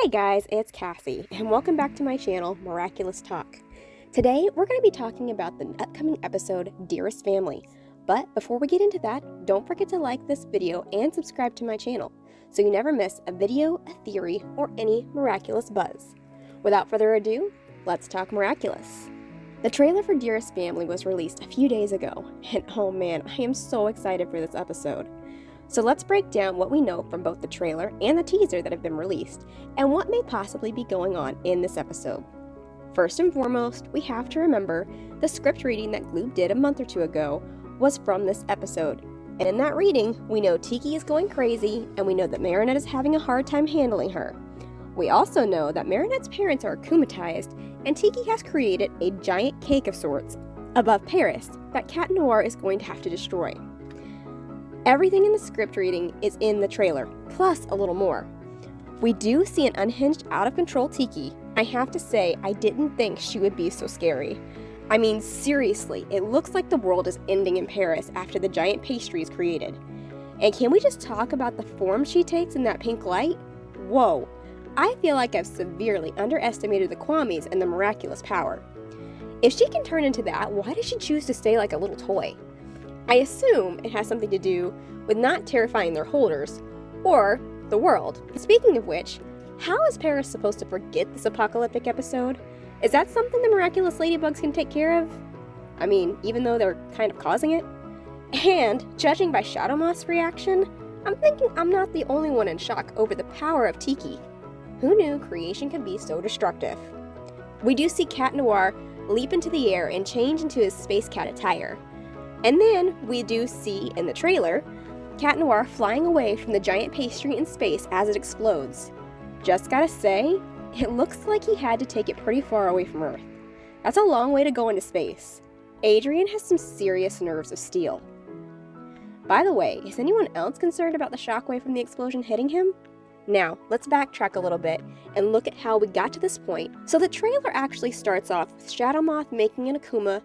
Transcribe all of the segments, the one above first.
Hey guys, it's Cassie, and welcome back to my channel, Miraculous Talk. Today, we're going to be talking about the upcoming episode, Dearest Family. But before we get into that, don't forget to like this video and subscribe to my channel, so you never miss a video, a theory, or any miraculous buzz. Without further ado, let's talk miraculous. The trailer for Dearest Family was released a few days ago, and oh man, I am so excited for this episode. So let's break down what we know from both the trailer and the teaser that have been released, and what may possibly be going on in this episode. First and foremost, we have to remember the script reading that Gloob did a month or two ago was from this episode. And in that reading, we know Tiki is going crazy, and we know that Marinette is having a hard time handling her. We also know that Marinette's parents are akumatized, and Tiki has created a giant cake of sorts above Paris that Cat Noir is going to have to destroy. Everything in the script reading is in the trailer, plus a little more. We do see an unhinged, out-of-control Tiki. I have to say, I didn't think she would be so scary. I mean, seriously, it looks like the world is ending in Paris after the giant pastry is created. And can we just talk about the form she takes in that pink light? Whoa, I feel like I've severely underestimated the Kwamis and the miraculous power. If she can turn into that, why does she choose to stay like a little toy? I assume it has something to do with not terrifying their holders, or the world. Speaking of which, how is Paris supposed to forget this apocalyptic episode? Is that something the Miraculous Ladybugs can take care of? I mean, even though they're kind of causing it? And, judging by Shadowmoth's reaction, I'm thinking I'm not the only one in shock over the power of Tiki. Who knew creation could be so destructive? We do see Cat Noir leap into the air and change into his space cat attire. And then we do see, in the trailer, Cat Noir flying away from the giant pastry in space as it explodes. Just gotta say, it looks like he had to take it pretty far away from Earth. That's a long way to go into space. Adrian has some serious nerves of steel. By the way, is anyone else concerned about the shockwave from the explosion hitting him? Now, let's backtrack a little bit and look at how we got to this point. So the trailer actually starts off with Shadowmoth making an Akuma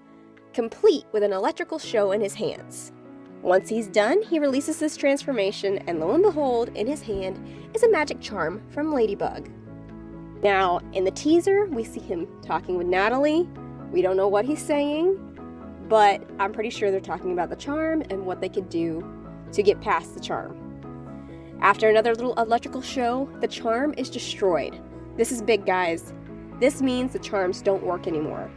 complete with an electrical show in his hands. Once he's done, he releases this transformation, and lo and behold, in his hand is a magic charm from Ladybug. Now, in the teaser, we see him talking with Natalie. We don't know what he's saying, but I'm pretty sure they're talking about the charm and what they could do to get past the charm. After another little electrical show, the charm is destroyed. This is big, guys. This means the charms don't work anymore,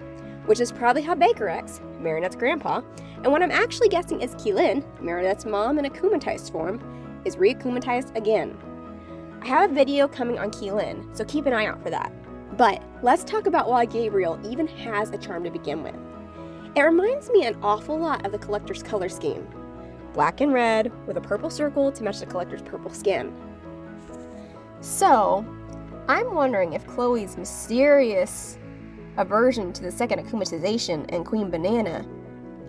which is probably how Baker X, Marinette's grandpa, and what I'm actually guessing is Keelan, Marinette's mom in akumatized form, is re-akumatized again. I have a video coming on Keelan, so keep an eye out for that. But let's talk about why Gabriel even has a charm to begin with. It reminds me an awful lot of the collector's color scheme. Black and red with a purple circle to match the collector's purple skin. So, I'm wondering if Chloe's mysterious aversion to the second akumatization and Queen Banana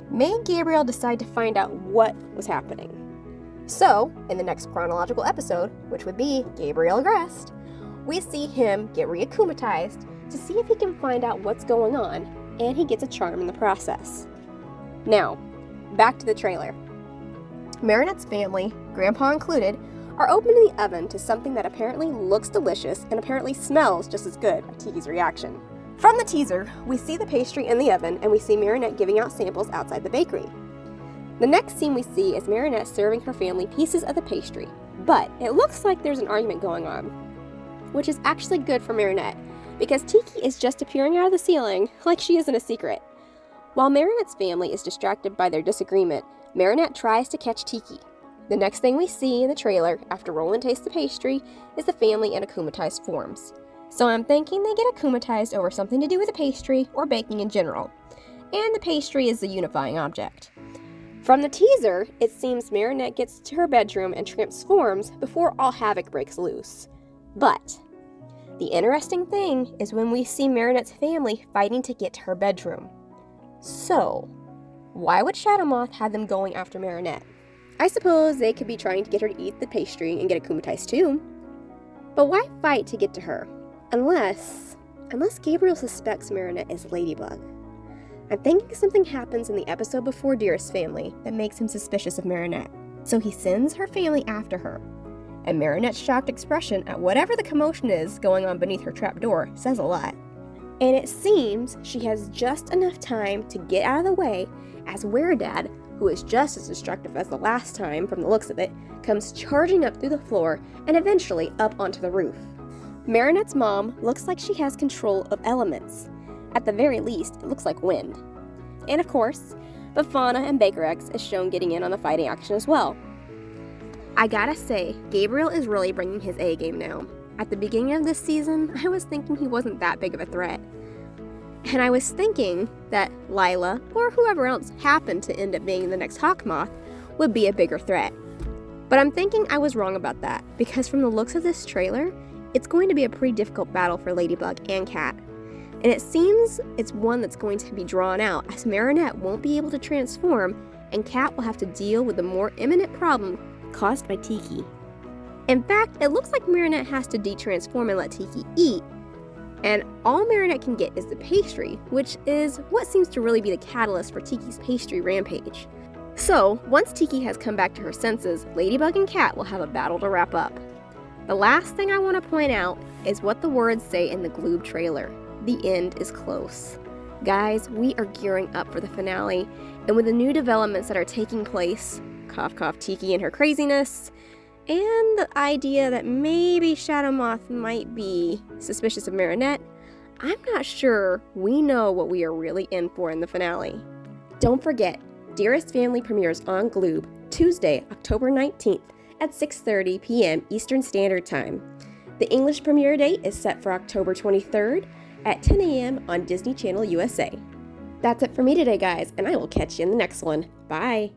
made Gabriel decide to find out what was happening. So, in the next chronological episode, which would be Gabriel Agrest, we see him get re-akumatized to see if he can find out what's going on, and he gets a charm in the process. Now, back to the trailer. Marinette's family, Grandpa included, are opening the oven to something that apparently looks delicious and apparently smells just as good by Tiki's reaction. From the teaser, we see the pastry in the oven, and we see Marinette giving out samples outside the bakery. The next scene we see is Marinette serving her family pieces of the pastry, but it looks like there's an argument going on, which is actually good for Marinette, because Tiki is just appearing out of the ceiling like she isn't a secret. While Marinette's family is distracted by their disagreement, Marinette tries to catch Tiki. The next thing we see in the trailer, after Roland tastes the pastry, is the family in akumatized forms. So I'm thinking they get akumatized over something to do with the pastry or baking in general. And the pastry is the unifying object. From the teaser, it seems Marinette gets to her bedroom and transforms before all havoc breaks loose. But the interesting thing is when we see Marinette's family fighting to get to her bedroom. So, why would Shadowmoth have them going after Marinette? I suppose they could be trying to get her to eat the pastry and get akumatized too. But why fight to get to her? Unless Gabriel suspects Marinette is Ladybug. I'm thinking something happens in the episode before Dearest Family that makes him suspicious of Marinette. So he sends her family after her. and Marinette's shocked expression at whatever the commotion is going on beneath her trapdoor says a lot. And it seems she has just enough time to get out of the way as Weredad, who is just as destructive as the last time from the looks of it, comes charging up through the floor and eventually up onto the roof. Marinette's mom looks like she has control of elements. At the very least, it looks like wind. And of course, Bafana and Baker X is shown getting in on the fighting action as well. I gotta say, Gabriel is really bringing his A game now. At the beginning of this season, I was thinking he wasn't that big of a threat. And I was thinking that Lila, or whoever else happened to end up being the next Hawkmoth, would be a bigger threat. But I'm thinking I was wrong about that, because from the looks of this trailer, it's going to be a pretty difficult battle for Ladybug and Cat. And it seems it's one that's going to be drawn out, as Marinette won't be able to transform, and Cat will have to deal with the more imminent problem caused by Tiki. In fact, it looks like Marinette has to de-transform and let Tiki eat, and all Marinette can get is the pastry, which is what seems to really be the catalyst for Tiki's pastry rampage. So, once Tiki has come back to her senses, Ladybug and Cat will have a battle to wrap up. The last thing I want to point out is what the words say in the Gloob trailer. The end is close. Guys, we are gearing up for the finale, and with the new developments that are taking place, cough cough Tiki and her craziness, and the idea that maybe Shadow Moth might be suspicious of Marinette, I'm not sure we know what we are really in for in the finale. Don't forget, Dearest Family premieres on Gloob Tuesday, October 19th at 6:30 p.m. Eastern Standard Time. The English premiere date is set for October 23rd at 10 a.m. on Disney Channel USA. That's it for me today, guys, and I will catch you in the next one. Bye!